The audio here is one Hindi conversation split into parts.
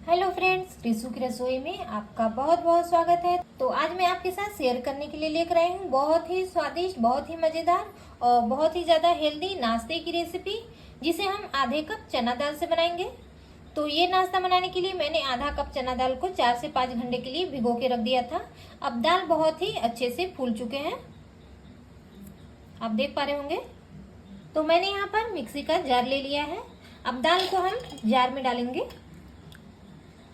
हेलो फ्रेंड्स, रिसु की रसोई में आपका बहुत बहुत स्वागत है। तो आज मैं आपके साथ शेयर करने के लिए लेकर आई हूँ बहुत ही स्वादिष्ट, बहुत ही मजेदार और बहुत ही ज्यादा हेल्दी नाश्ते की रेसिपी, जिसे हम आधे कप चना दाल से बनाएंगे। तो ये नाश्ता बनाने के लिए मैंने आधा कप चना दाल को 4 से 5 घंटे के लिए भिगो के रख दिया था। अब दाल बहुत ही अच्छे से फूल चुके हैं, आप देख पा रहे होंगे। तो मैंने यहाँ पर मिक्सी का जार ले लिया है। अब दाल को हम जार में डालेंगे।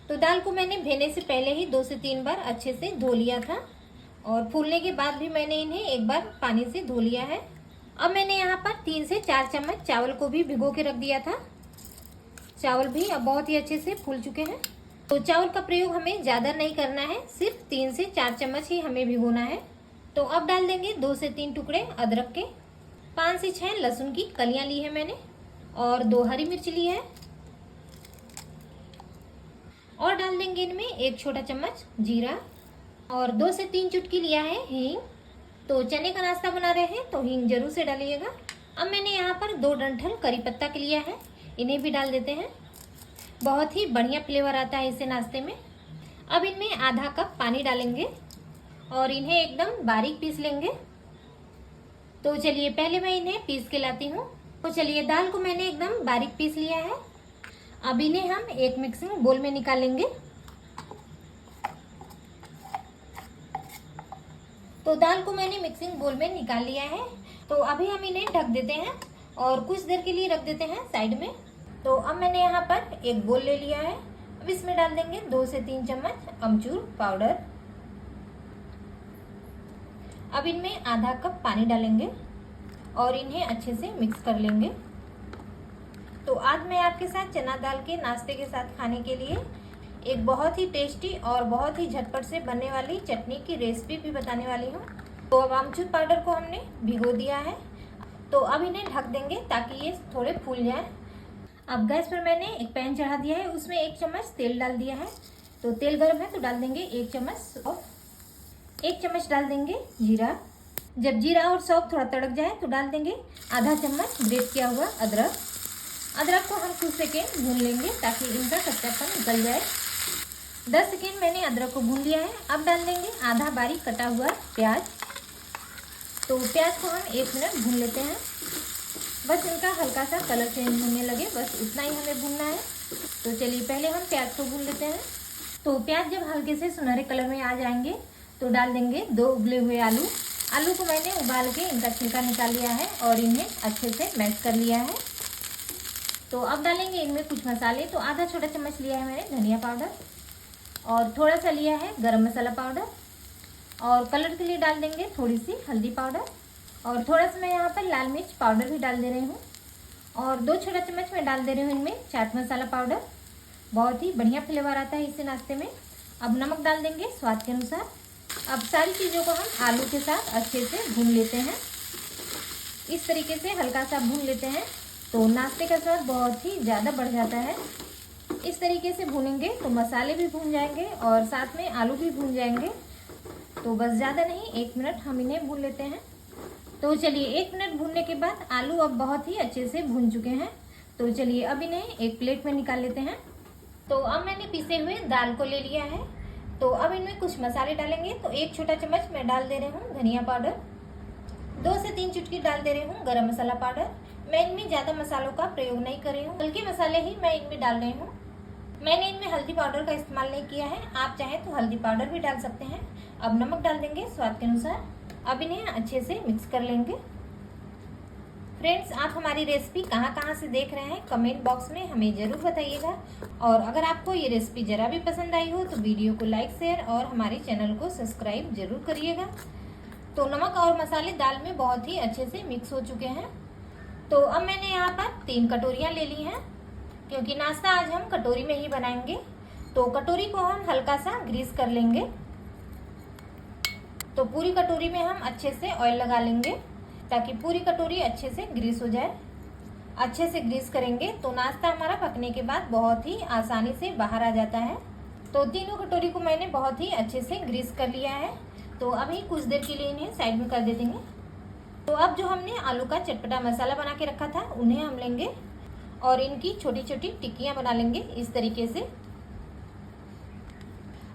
तो दाल को मैंने भेने से पहले ही 2 से 3 बार अच्छे से धो लिया था और फूलने के बाद भी मैंने इन्हें एक बार पानी से धो लिया है। अब मैंने यहाँ पर 3 से 4 चम्मच चावल को भी भिगो के रख दिया था। चावल भी अब बहुत ही अच्छे से फूल चुके हैं। तो चावल का प्रयोग हमें ज़्यादा नहीं करना है, सिर्फ 3 से 4 चम्मच ही हमें भिगोना है। तो अब डाल देंगे 2 से 3 टुकड़े अदरक के, 5 से 6 लहसुन की कलियाँ ली है मैंने और 2 हरी मिर्च ली है। और डाल देंगे इनमें 1 छोटा चम्मच जीरा और 2 से 3 चुटकी लिया है हींग। तो चने का नाश्ता बना रहे हैं तो हींग जरूर से डालिएगा। अब मैंने यहाँ पर 2 डंठल करी पत्ता के लिया है, इन्हें भी डाल देते हैं। बहुत ही बढ़िया फ्लेवर आता है इसे नाश्ते में। अब इनमें आधा कप पानी डालेंगे और इन्हें एकदम बारीक पीस लेंगे। तो चलिए पहले मैं इन्हें पीस के लाती हूँ। तो चलिए दाल को मैंने एकदम बारीक पीस लिया है। अब इन्हें हम एक मिक्सिंग बोल में निकालेंगे। तो दाल को मैंने मिक्सिंग बोल में निकाल लिया है। तो अभी हम इन्हें ढक देते हैं और कुछ देर के लिए रख देते हैं साइड में। तो अब मैंने यहाँ पर एक बोल ले लिया है। अब इसमें डाल देंगे 2 से 3 चम्मच अमचूर पाउडर। अब इनमें आधा कप पानी डालेंगे और इन्हें अच्छे से मिक्स कर लेंगे। तो आज मैं आपके साथ चना दाल के नाश्ते के साथ खाने के लिए एक बहुत ही टेस्टी और बहुत ही झटपट से बनने वाली चटनी की रेसिपी भी बताने वाली हूँ। तो अब आमचूर पाउडर को हमने भिगो दिया है। तो अब इन्हें ढक देंगे ताकि ये थोड़े फूल जाए। अब गैस पर मैंने एक पैन चढ़ा दिया है, उसमें 1 चम्मच तेल डाल दिया है। तो तेल गर्म है तो डाल देंगे 1 चम्मच सौंफ, 1 चम्मच डाल देंगे जीरा। जब जीरा और सौंफ थोड़ा तड़क जाए तो डाल देंगे आधा चम्मच ग्रेट किया हुआ अदरक। अदरक को हम कुछ सेकेंड भून लेंगे ताकि इनका कच्चापन निकल जाए। 10 सेकेंड मैंने अदरक को भून लिया है। अब डाल देंगे आधा बारीक कटा हुआ प्याज। तो प्याज को हम 1 मिनट भून लेते हैं, बस इनका हल्का सा कलर चेंज होने लगे, बस इतना ही हमें भूनना है। तो चलिए पहले हम प्याज को भून लेते हैं। तो प्याज जब हल्के से सुनहरे कलर में आ जाएंगे तो डाल देंगे 2 उबले हुए आलू। आलू को मैंने उबाल के इनका छिलका निकाल लिया है और इन्हें अच्छे से मैश कर लिया है। तो अब डालेंगे इनमें कुछ मसाले। तो आधा छोटा चम्मच लिया है मैंने धनिया पाउडर और थोड़ा सा लिया है गरम मसाला पाउडर और कलर के लिए डाल देंगे थोड़ी सी हल्दी पाउडर और थोड़ा सा मैं यहाँ पर लाल मिर्च पाउडर भी डाल दे रही हूँ और 2 छोटा चम्मच मैं डाल दे रही हूँ इनमें चाट मसाला पाउडर। बहुत ही बढ़िया फ्लेवर आता है इसे नाश्ते में। अब नमक डाल देंगे स्वाद के अनुसार। अब सारी चीज़ों को हम आलू के साथ अच्छे से भून लेते हैं। इस तरीके से हल्का सा भून लेते हैं तो नाश्ते का स्वाद बहुत ही ज़्यादा बढ़ जाता है। इस तरीके से भूनेंगे तो मसाले भी भून जाएंगे और साथ में आलू भी भून जाएंगे। तो बस ज़्यादा नहीं, 1 मिनट हम इन्हें भून लेते हैं। तो चलिए 1 मिनट भूनने के बाद आलू अब बहुत ही अच्छे से भून चुके हैं। तो चलिए अब इन्हें एक प्लेट में निकाल लेते हैं। तो अब मैंने पिसे हुए दाल को ले लिया है। तो अब इनमें कुछ मसाले डालेंगे। तो 1 छोटा चम्मच मैं डाल दे रही हूँ धनिया पाउडर, 2 से 3 चुटकी डाल दे रही हूँ गरम मसाला पाउडर। मैं इनमें ज़्यादा मसालों का प्रयोग नहीं कर रही हूँ, हल्के मसाले ही मैं इनमें डाल रही हूँ। मैंने इनमें हल्दी पाउडर का इस्तेमाल नहीं किया है, आप चाहें तो हल्दी पाउडर भी डाल सकते हैं। अब नमक डाल देंगे स्वाद के अनुसार। अब इन्हें अच्छे से मिक्स कर लेंगे। फ्रेंड्स, आप हमारी रेसिपी कहाँ कहाँ से देख रहे हैं कमेंट बॉक्स में हमें ज़रूर बताइएगा। और अगर आपको ये रेसिपी ज़रा भी पसंद आई हो तो वीडियो को लाइक, शेयर और हमारे चैनल को सब्सक्राइब जरूर करिएगा। तो नमक और मसाले दाल में बहुत ही अच्छे से मिक्स हो चुके हैं। तो अब मैंने यहाँ पर 3 कटोरियाँ ले ली हैं, क्योंकि नाश्ता आज हम कटोरी में ही बनाएंगे। तो कटोरी को हम हल्का सा ग्रीस कर लेंगे। तो पूरी कटोरी में हम अच्छे से ऑयल लगा लेंगे ताकि पूरी कटोरी अच्छे से ग्रीस हो जाए। अच्छे से ग्रीस करेंगे तो नाश्ता हमारा पकने के बाद बहुत ही आसानी से बाहर आ जाता है। तो तीनों कटोरी को मैंने बहुत ही अच्छे से ग्रीस कर लिया है। तो अभी कुछ देर के लिए इन्हें साइड में कर दे देंगे। तो अब जो हमने आलू का चटपटा मसाला बना के रखा था उन्हें हम लेंगे और इनकी छोटी छोटी टिक्कियाँ बना लेंगे इस तरीके से।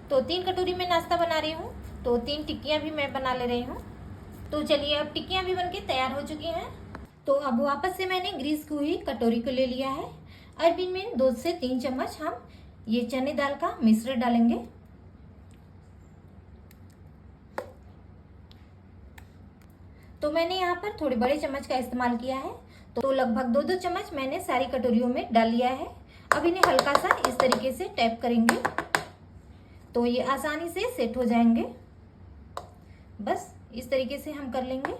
तो 3 कटोरी में नाश्ता बना रही हूँ, तो 3 टिक्कियाँ भी मैं बना ले रही हूँ। तो चलिए अब टिक्कियाँ भी बनके तैयार हो चुकी हैं। तो अब वापस से मैंने ग्रीस की हुई कटोरी को ले लिया है। अब इनमें 2 से 3 चम्मच हम ये चने दाल का मिश्रण डालेंगे। तो मैंने यहाँ पर थोड़े बड़े चम्मच का इस्तेमाल किया है, तो लगभग 2-2 चम्मच मैंने सारी कटोरियों में डाल लिया है। अब इन्हें हल्का सा इस तरीके से टैप करेंगे तो ये आसानी से सेट हो जाएंगे। बस इस तरीके से हम कर लेंगे।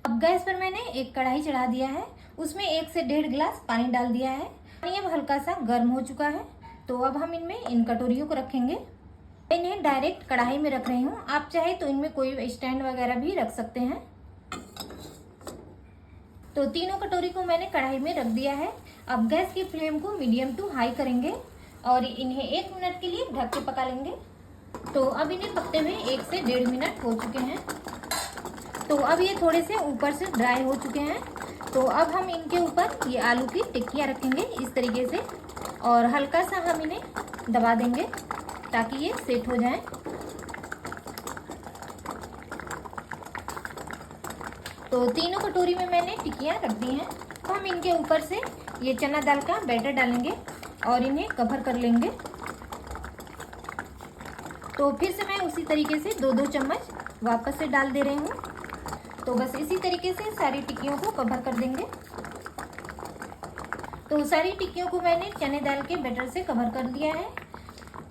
अब गैस पर मैंने एक कढ़ाई चढ़ा दिया है, उसमें 1 से 1.5 गिलास पानी डाल दिया है। पानी अब हल्का सा गर्म हो चुका है, तो अब हम इनमें इन कटोरियों को रखेंगे। इन्हें डायरेक्ट कढ़ाई में रख रही हूँ, आप चाहे तो इनमें कोई स्टैंड वगैरह भी रख सकते हैं। तो तीनों कटोरी को मैंने कढ़ाई में रख दिया है। अब गैस की फ्लेम को मीडियम टू हाई करेंगे और इन्हें 1 मिनट के लिए ढक के पका लेंगे। तो अब इन्हें पकते हुए 1 से 1.5 मिनट हो चुके हैं। तो अब ये थोड़े से ऊपर से ड्राई हो चुके हैं। तो अब हम इनके ऊपर ये आलू की टिक्कियाँ रखेंगे इस तरीके से, और हल्का सा हम इन्हें दबा देंगे ताकि ये सेट हो जाए। तो तीनों कटोरी में मैंने टिक्कियाँ रख दी हैं। तो हम इनके ऊपर से ये चना दाल का बैटर डालेंगे और इन्हें कवर कर लेंगे। तो फिर से मैं उसी तरीके से 2-2 चम्मच वापस से डाल दे रही हूँ। तो बस इसी तरीके से सारी टिक्कियों को कवर कर देंगे। तो सारी टिक्कियों को मैंने चने दाल के बैटर से कवर कर दिया है।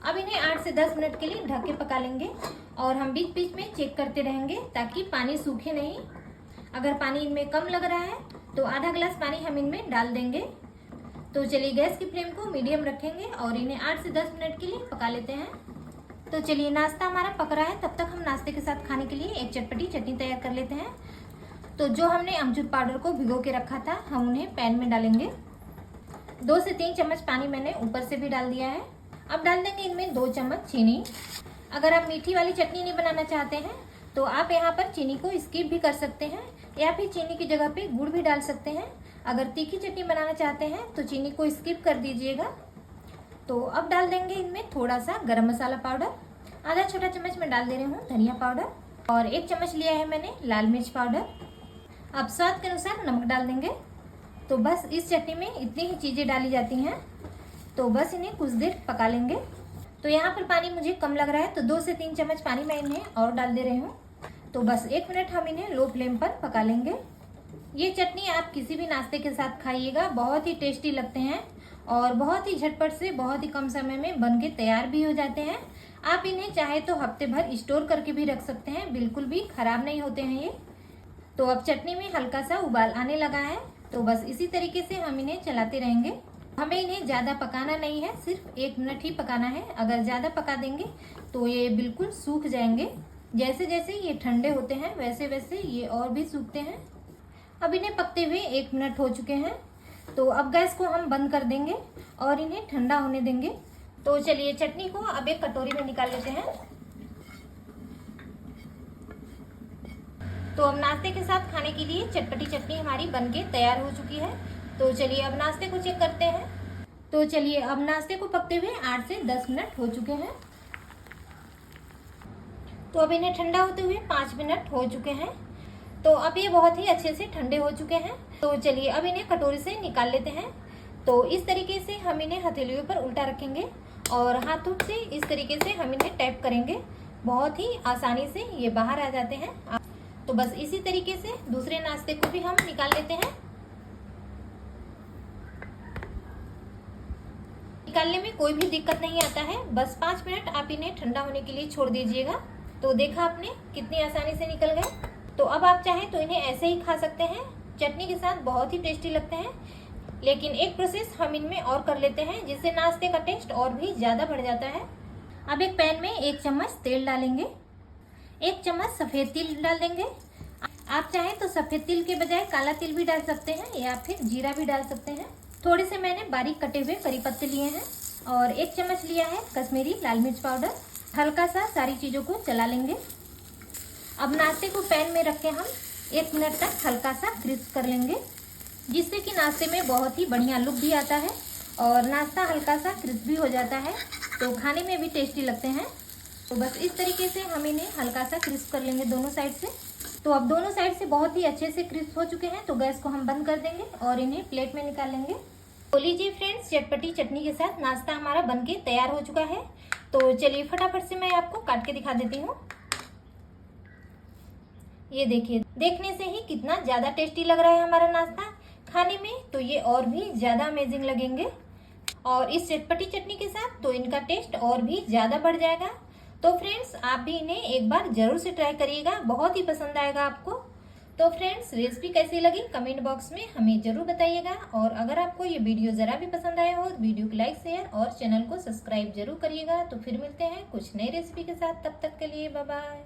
अब इन्हें 8 से 10 मिनट के लिए ढक के पका लेंगे और हम बीच बीच में चेक करते रहेंगे ताकि पानी सूखे नहीं। अगर पानी इनमें कम लग रहा है तो आधा गिलास पानी हम इनमें डाल देंगे। तो चलिए गैस की फ्लेम को मीडियम रखेंगे और इन्हें 8 से 10 मिनट के लिए पका लेते हैं। तो चलिए नाश्ता हमारा पक रहा है, तब तक हम नाश्ते के साथ खाने के लिए एक चटपटी चटनी तैयार कर लेते हैं। तो जो हमने अमचूर पाउडर को भिगो के रखा था, हम उन्हें पैन में डालेंगे। 2 से 3 चम्मच पानी मैंने ऊपर से भी डाल दिया है। अब डाल देंगे इनमें 2 चम्मच चीनी। अगर आप मीठी वाली चटनी नहीं बनाना चाहते हैं तो आप यहाँ पर चीनी को स्किप भी कर सकते हैं, या फिर चीनी की जगह पे गुड़ भी डाल सकते हैं। अगर तीखी चटनी बनाना चाहते हैं तो चीनी को स्किप कर दीजिएगा। तो अब डाल देंगे इनमें थोड़ा सा गरम मसाला पाउडर, आधा छोटा चम्मच में डाल दे रही हूँ धनिया पाउडर, और 1 चम्मच लिया है मैंने लाल मिर्च पाउडर। अब स्वाद के अनुसार नमक डाल देंगे। तो बस इस चटनी में इतनी ही चीज़ें डाली जाती हैं। तो बस इन्हें कुछ देर पका लेंगे। तो यहाँ पर पानी मुझे कम लग रहा है, तो 2 से 3 चम्मच पानी मैं इन्हें और डाल दे रही हूँ। तो बस 1 मिनट हम इन्हें लो फ्लेम पर पका लेंगे। ये चटनी आप किसी भी नाश्ते के साथ खाइएगा, बहुत ही टेस्टी लगते हैं और बहुत ही झटपट से बहुत ही कम समय में बन के तैयार भी हो जाते हैं। आप इन्हें चाहे तो हफ्ते भर स्टोर करके भी रख सकते हैं, बिल्कुल भी खराब नहीं होते हैं ये। तो अब चटनी में हल्का सा उबाल आने लगा है, तो बस इसी तरीके से हम इन्हें चलाते रहेंगे। हमें इन्हें ज़्यादा पकाना नहीं है, सिर्फ 1 मिनट ही पकाना है। अगर ज़्यादा पका देंगे तो ये बिल्कुल सूख जाएंगे। जैसे जैसे ये ठंडे होते हैं वैसे वैसे ये और भी सूखते हैं। अब इन्हें पकते हुए 1 मिनट हो चुके हैं। तो अब गैस को हम बंद कर देंगे और इन्हें ठंडा होने देंगे। तो चलिए चटनी को अब एक कटोरी में निकाल लेते हैं। तो अब नाश्ते के साथ खाने के लिए चटपटी चटनी हमारी बनके तैयार हो चुकी है। तो चलिए अब नाश्ते को चेक करते हैं। तो चलिए अब नाश्ते को पकते हुए 8 से 10 मिनट हो चुके हैं। तो अब इन्हें ठंडा होते हुए 5 मिनट हो चुके हैं। तो अब ये बहुत ही अच्छे से ठंडे हो चुके हैं। तो चलिए अब इन्हें कटोरी से निकाल लेते हैं। तो इस तरीके से हम इन्हें हथेलियों पर उल्टा रखेंगे और हाथों से इस तरीके से हम इन्हें टैप करेंगे। बहुत ही आसानी से ये बाहर आ जाते हैं। तो बस इसी तरीके से दूसरे नाश्ते को भी हम निकाल लेते हैं। निकालने में कोई भी दिक्कत नहीं आता है, बस 5 मिनट आप इन्हें ठंडा होने के लिए छोड़ दीजिएगा। तो देखा आपने कितनी आसानी से निकल गए। तो अब आप चाहें तो इन्हें ऐसे ही खा सकते हैं, चटनी के साथ बहुत ही टेस्टी लगते हैं। लेकिन एक प्रोसेस हम इनमें और कर लेते हैं जिससे नाश्ते का टेस्ट और भी ज़्यादा बढ़ जाता है। अब एक पैन में 1 चम्मच तेल डालेंगे, 1 चम्मच सफ़ेद तिल डाल देंगे। आप चाहें तो सफ़ेद तिल के बजाय काला तिल भी डाल सकते हैं या फिर जीरा भी डाल सकते हैं। थोड़े से मैंने बारीक कटे हुए करी पत्ते लिए हैं और 1 चम्मच लिया है कश्मीरी लाल मिर्च पाउडर। हल्का सा सारी चीज़ों को चला लेंगे। अब नाश्ते को पैन में रख के हम 1 मिनट तक हल्का सा क्रिस्प कर लेंगे, जिससे कि नाश्ते में बहुत ही बढ़िया लुक भी आता है और नाश्ता हल्का सा क्रिस्पी हो जाता है, तो खाने में भी टेस्टी लगते हैं। तो बस इस तरीके से हम इन्हें हल्का सा क्रिस्प कर लेंगे दोनों साइड से। तो अब दोनों साइड से बहुत ही अच्छे से क्रिस्प हो चुके हैं, तो गैस को हम बंद कर देंगे और इन्हें प्लेट में निकाल लेंगे। तो लीजिए फ्रेंड्स, चटपटी चटनी के साथ नाश्ता हमारा बनके तैयार हो चुका है। तो चलिए फटाफट से मैं आपको काट के दिखा देती हूँ। ये देखिए, देखने से ही कितना ज़्यादा टेस्टी लग रहा है हमारा नाश्ता। खाने में तो ये और भी ज़्यादा अमेजिंग लगेंगे, और इस चटपटी चटनी के साथ तो इनका टेस्ट और भी ज़्यादा बढ़ जाएगा। तो फ्रेंड्स, आप भी इन्हें एक बार जरूर से ट्राई करिएगा, बहुत ही पसंद आएगा आपको। तो फ्रेंड्स, रेसिपी कैसी लगी कमेंट बॉक्स में हमें जरूर बताइएगा, और अगर आपको ये वीडियो ज़रा भी पसंद आया हो तो वीडियो को लाइक शेयर और चैनल को सब्सक्राइब जरूर करिएगा। तो फिर मिलते हैं कुछ नई रेसिपी के साथ, तब तक के लिए बाय बाय।